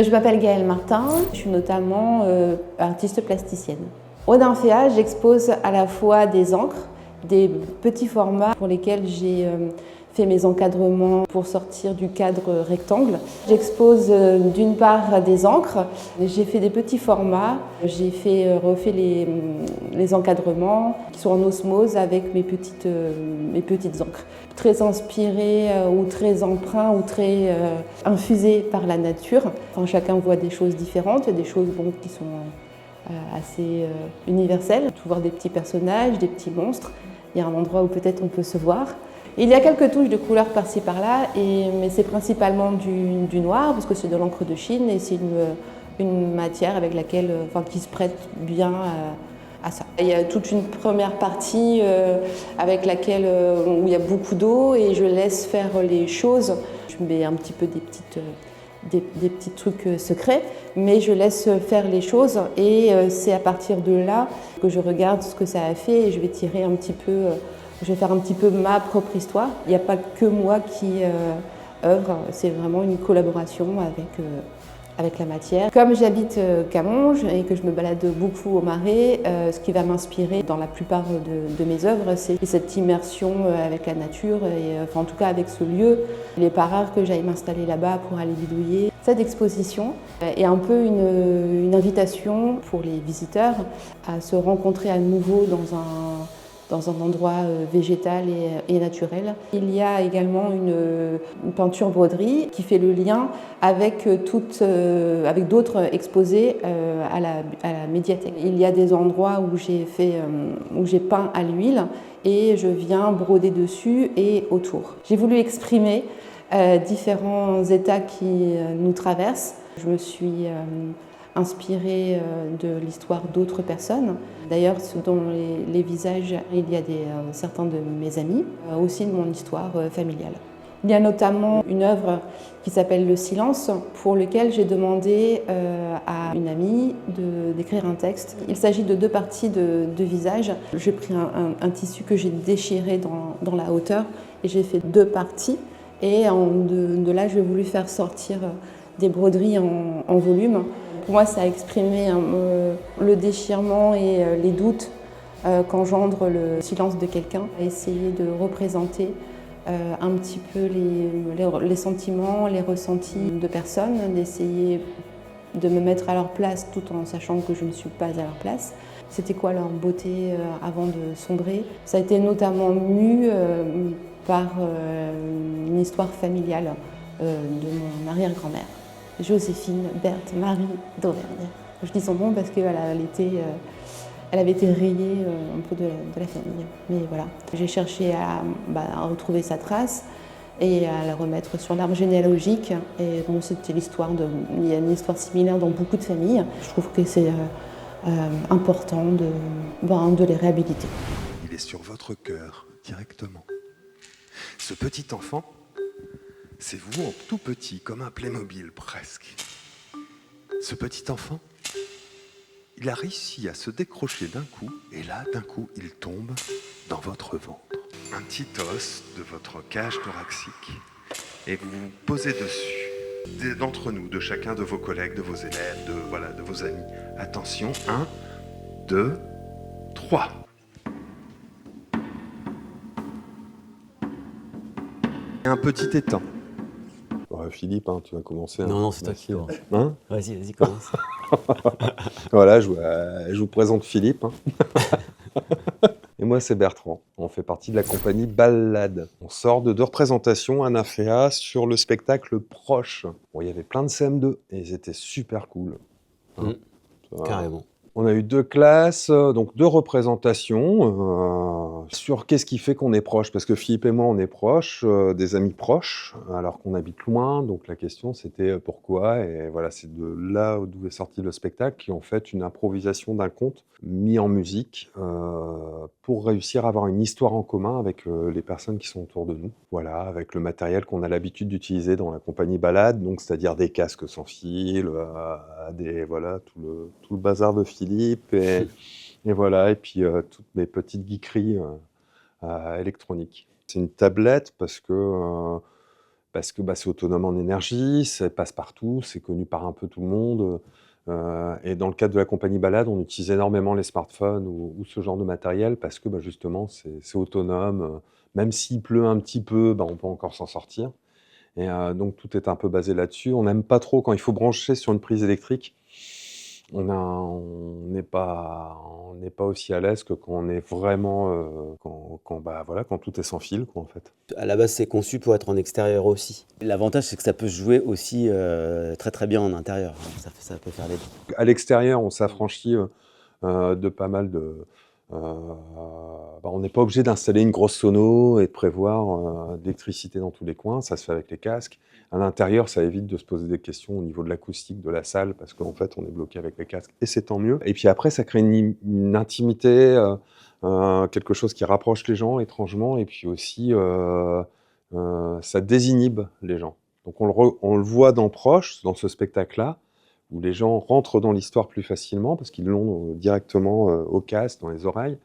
Je m'appelle Gaëlle Martin, je suis notamment artiste plasticienne. Au Nymphéa, j'expose à la fois des encres, des petits formats pour lesquels j'ai fait mes encadrements pour sortir du cadre rectangle. J'expose d'une part des encres, j'ai fait des petits formats, j'ai refait les encadrements qui sont en osmose avec mes petites encres. Très inspirées ou très empreints ou très infusées par la nature. Enfin, chacun voit des choses différentes, des choses qui sont assez universelles. Tout voir des petits personnages, des petits monstres. Il y a un endroit où peut-être on peut se voir. Il y a quelques touches de couleurs par-ci par-là, mais c'est principalement du noir parce que c'est de l'encre de Chine et c'est une matière avec laquelle, qui se prête bien à ça. Il y a toute une première partie avec laquelle où il y a beaucoup d'eau et je laisse faire les choses. Je mets un petit peu des petits trucs secrets, mais je laisse faire les choses et c'est à partir de là que je regarde ce que ça a fait et je vais tirer un petit peu. Je vais faire un petit peu ma propre histoire. Il n'y a pas que moi qui œuvre, c'est vraiment une collaboration avec la matière. Comme j'habite Camonge et que je me balade beaucoup au Marais, ce qui va m'inspirer dans la plupart de mes œuvres, c'est cette immersion avec la nature, et en tout cas avec ce lieu. Il n'est pas rare que j'aille m'installer là-bas pour aller bidouiller. Cette exposition est un peu une invitation pour les visiteurs à se rencontrer à nouveau dans un endroit végétal et naturel. Il y a également une peinture broderie qui fait le lien avec d'autres exposés à la médiathèque. Il y a des endroits où j'ai peint à l'huile et je viens broder dessus et autour. J'ai voulu exprimer différents états qui nous traversent. Je me suis inspirée de l'histoire d'autres personnes. D'ailleurs, dans les visages, il y a certains de mes amis, aussi de mon histoire familiale. Il y a notamment une œuvre qui s'appelle Le Silence, pour lequel j'ai demandé à une amie d'écrire un texte. Il s'agit de deux parties de visage. J'ai pris un tissu que j'ai déchiré dans la hauteur et j'ai fait deux parties. Et de là, j'ai voulu faire sortir des broderies en volume. Pour moi, ça a exprimé le déchirement et les doutes qu'engendre le silence de quelqu'un. Essayer de représenter un petit peu les sentiments, les ressentis de personnes, d'essayer de me mettre à leur place tout en sachant que je ne suis pas à leur place. C'était quoi leur beauté avant de sombrer. Ça a été notamment mu par une histoire familiale de mon arrière-grand-mère, Joséphine Berthe Marie d'Auvergne. Je dis son nom parce qu'elle avait été rayée un peu de la famille. Mais voilà, j'ai cherché à retrouver sa trace et à la remettre sur l'arbre généalogique. Et bon, c'était il y a une histoire similaire dans beaucoup de familles. Je trouve que c'est important de les réhabiliter. Il est sur votre cœur, directement. Ce petit enfant, c'est vous en tout petit, comme un Playmobil presque. Ce petit enfant, il a réussi à se décrocher d'un coup, et là, d'un coup, il tombe dans votre ventre. Un petit os de votre cage thoracique, et vous vous posez dessus. D'entre nous, de chacun de vos collègues, de vos élèves, de vos amis. Attention, 1, 2, 3. Un petit étang. Philippe, tu vas commencer. Non, c'est toi qui ouvre. Vas-y, commence. Voilà, je vous présente Philippe. Et moi, c'est Bertrand. On fait partie de la compagnie Ballade. On sort de 2 représentations à Nymphéa sur le spectacle Proche. Bon, il y avait plein de CM2 et ils étaient super cool. Carrément. On a eu 2 classes, donc 2 représentations sur qu'est-ce qui fait qu'on est proche. Parce que Philippe et moi, on est proches, des amis proches, alors qu'on habite loin. Donc la question, c'était pourquoi. Et voilà, c'est de là d'où est sorti le spectacle, qui est en fait une improvisation d'un conte mis en musique pour réussir à avoir une histoire en commun avec les personnes qui sont autour de nous. Voilà, avec le matériel qu'on a l'habitude d'utiliser dans la compagnie Ballade, donc c'est-à-dire des casques sans fil, tout le bazar de Philippe, et voilà, et puis toutes mes petites geekeries électroniques. C'est une tablette parce que parce que c'est autonome en énergie, ça passe partout, c'est connu par un peu tout le monde. Et dans le cadre de la compagnie Balade, on utilise énormément les smartphones ou ce genre de matériel parce que justement, c'est autonome. Même s'il pleut un petit peu, on peut encore s'en sortir. Et donc tout est un peu basé là-dessus. On n'aime pas trop quand il faut brancher sur une prise électrique. On n'est pas aussi à l'aise que quand on est vraiment quand tout est sans fil, quoi, en fait. À la base, c'est conçu pour être en extérieur aussi. L'avantage, c'est que ça peut se jouer aussi très très bien en intérieur. Ça peut faire les deux. À l'extérieur, on s'affranchit de pas mal de... on n'est pas obligé d'installer une grosse sono et de prévoir de l'électricité dans tous les coins, ça se fait avec les casques. À l'intérieur, ça évite de se poser des questions au niveau de l'acoustique de la salle, parce qu'en fait, on est bloqué avec les casques, et c'est tant mieux. Et puis après, ça crée une intimité, quelque chose qui rapproche les gens, étrangement, et puis aussi, ça désinhibe les gens. Donc on le voit dans Proche, dans ce spectacle-là, où les gens rentrent dans l'histoire plus facilement, parce qu'ils l'ont directement au casque, dans les oreilles.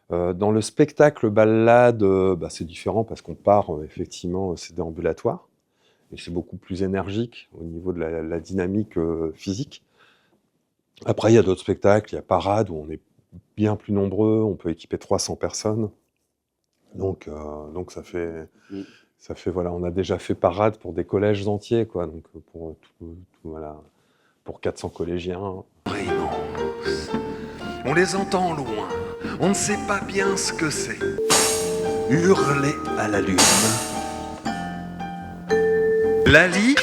Dans le spectacle Balade, c'est différent, parce qu'on part, effectivement, c'est déambulatoire. Et c'est beaucoup plus énergique au niveau de la dynamique physique. Après, il y a d'autres spectacles, il y a Parade, où on est bien plus nombreux, on peut équiper 300 personnes. Donc ça fait, on a déjà fait Parade pour des collèges entiers, quoi, donc pour 400 collégiens. On les entend loin, on ne sait pas bien ce que c'est. Hurler à la lune. Lali,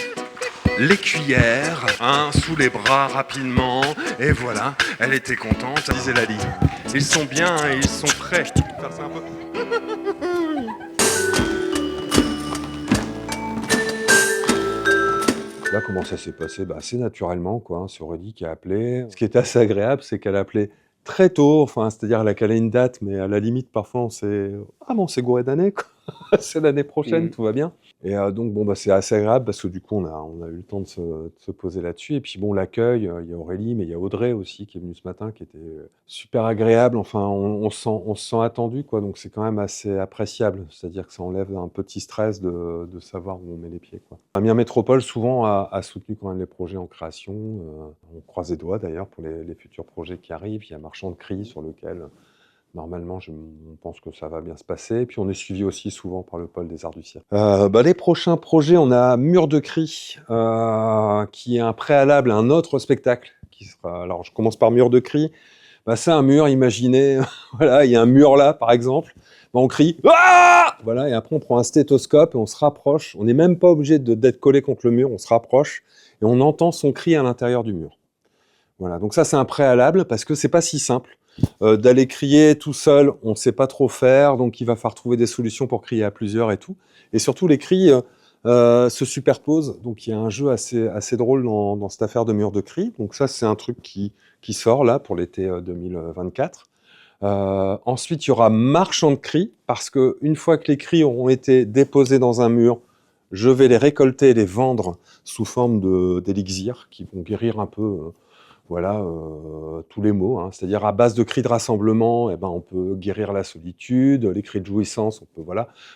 les cuillères, sous les bras rapidement, et voilà, elle était contente, disait Lali. Ils sont bien, ils sont prêts. Faire ça un peu. Là, comment ça s'est passé ? Assez naturellement, quoi. C'est Aurélie qui a appelé. Ce qui est assez agréable, c'est qu'elle a appelé très tôt, c'est-à-dire elle a calé une date, mais à la limite, parfois, on s'est... Ah bon, c'est gouré d'année, quoi. C'est l'année prochaine, tout va bien. Et donc, c'est assez agréable parce que du coup, on a eu le temps de se poser là-dessus. Et puis, l'accueil, il y a Aurélie, mais il y a Audrey aussi qui est venue ce matin, qui était super agréable. Enfin, on se sent attendu, quoi. Donc, c'est quand même assez appréciable. C'est-à-dire que ça enlève un petit stress de savoir où on met les pieds, quoi. Amiens Métropole, souvent, a soutenu quand même les projets en création. On croise les doigts, d'ailleurs, pour les futurs projets qui arrivent. Il y a Marchand de Cris sur lequel... Normalement, on pense que ça va bien se passer. Et puis, on est suivi aussi souvent par le pôle des arts du cirque. Les prochains projets, on a Mur de Cris, qui est un préalable à un autre spectacle. Alors, je commence par Mur de Cris. C'est un mur, imaginez, voilà, il y a un mur là, par exemple. On crie « Ah !» Voilà, et après, on prend un stéthoscope et on se rapproche. On n'est même pas obligé d'être collé contre le mur, on se rapproche et on entend son cri à l'intérieur du mur. Voilà, donc ça, c'est un préalable parce que c'est pas si simple. D'aller crier tout seul, on ne sait pas trop faire, donc il va falloir trouver des solutions pour crier à plusieurs et tout. Et surtout, les cris se superposent, donc il y a un jeu assez drôle dans cette affaire de mur de cris. Donc ça, c'est un truc qui sort là pour l'été 2024. Ensuite, il y aura Marchand de Cris, parce qu'une fois que les cris auront été déposés dans un mur, je vais les récolter et les vendre sous forme d'élixir qui vont guérir un peu... tous les maux, c'est-à-dire à base de cris de rassemblement, on peut guérir la solitude, les cris de jouissance, on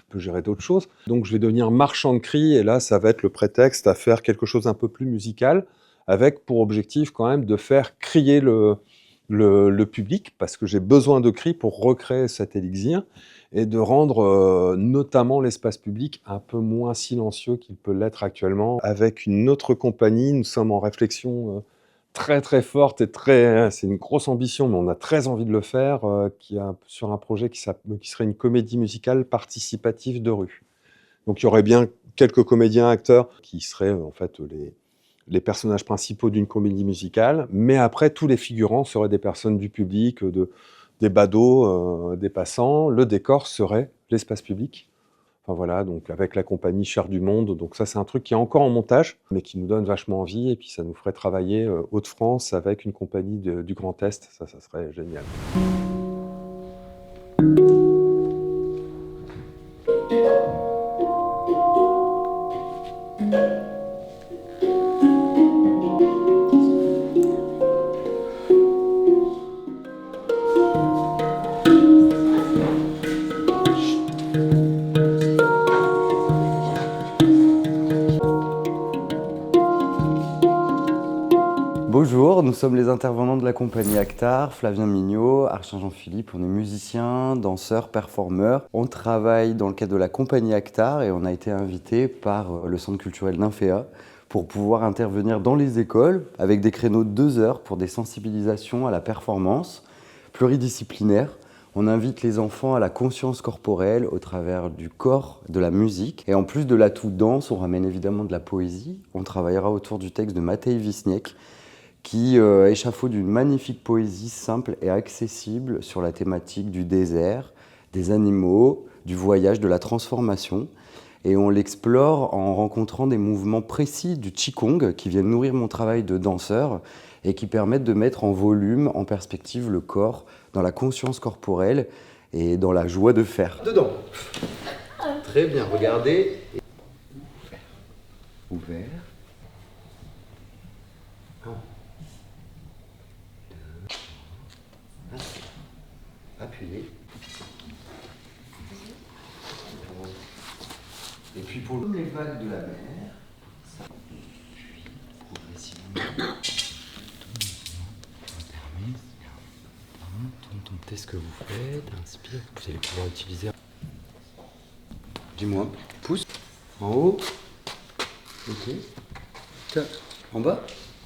peut gérer d'autres choses. Donc je vais devenir marchand de cris, et là ça va être le prétexte à faire quelque chose un peu plus musical, avec pour objectif quand même de faire crier le public, parce que j'ai besoin de cris pour recréer cet élixir, et de rendre notamment l'espace public un peu moins silencieux qu'il peut l'être actuellement. Avec une autre compagnie, nous sommes en réflexion très très forte et c'est une grosse ambition, mais on a très envie de le faire, sur un projet qui serait une comédie musicale participative de rue. Donc il y aurait bien quelques comédiens, acteurs, qui seraient en fait les personnages principaux d'une comédie musicale, mais après tous les figurants seraient des personnes du public, des badauds, des passants. Le décor serait l'espace public. Enfin voilà, donc avec la compagnie Cher du Monde. Donc ça, c'est un truc qui est encore en montage, mais qui nous donne vachement envie. Et puis ça nous ferait travailler Hauts-de-France avec une compagnie du Grand Est. Ça serait génial. sommes les intervenants de la compagnie Actar, Flavien Mignot, Archie Jean-Philippe. On est musiciens, danseurs, performeurs. On travaille dans le cadre de la compagnie Actar et on a été invité par le centre culturel Nymphéa pour pouvoir intervenir dans les écoles avec des créneaux de 2 heures pour des sensibilisations à la performance pluridisciplinaire. On invite les enfants à la conscience corporelle au travers du corps, de la musique. Et en plus de l'atout danse, on ramène évidemment de la poésie. On travaillera autour du texte de Matej Wisniewski qui échafaude une magnifique poésie simple et accessible sur la thématique du désert, des animaux, du voyage, de la transformation. Et on l'explore en rencontrant des mouvements précis du Qigong qui viennent nourrir mon travail de danseur et qui permettent de mettre en volume, en perspective le corps dans la conscience corporelle et dans la joie de faire. Dedans. Très bien, regardez. Ouvert. 1, 2, appuyez. Et puis pour les vagues de la mer, puis progressivement. Tentez ce que vous faites, inspire, vous allez pouvoir utiliser. Dis-moi, pouce, en haut, ok, tiens, en bas,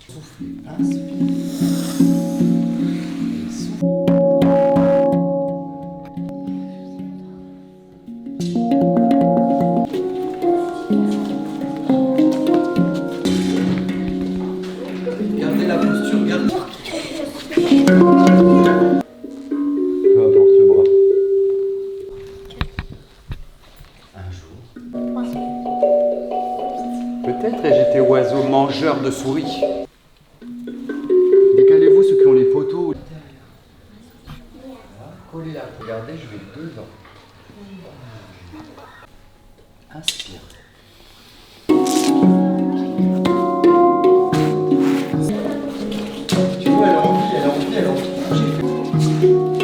soufflez, inspire. Gardez la posture, gardez. Peu importe le bras. Un jour. Peut-être ai-je été oiseau mangeur de souris. Décalez-vous ceux qui ont les poteaux. Collez là, regardez, je vais dedans. Inspire. Tu vois, elle a envie, elle a envie, elle a envie.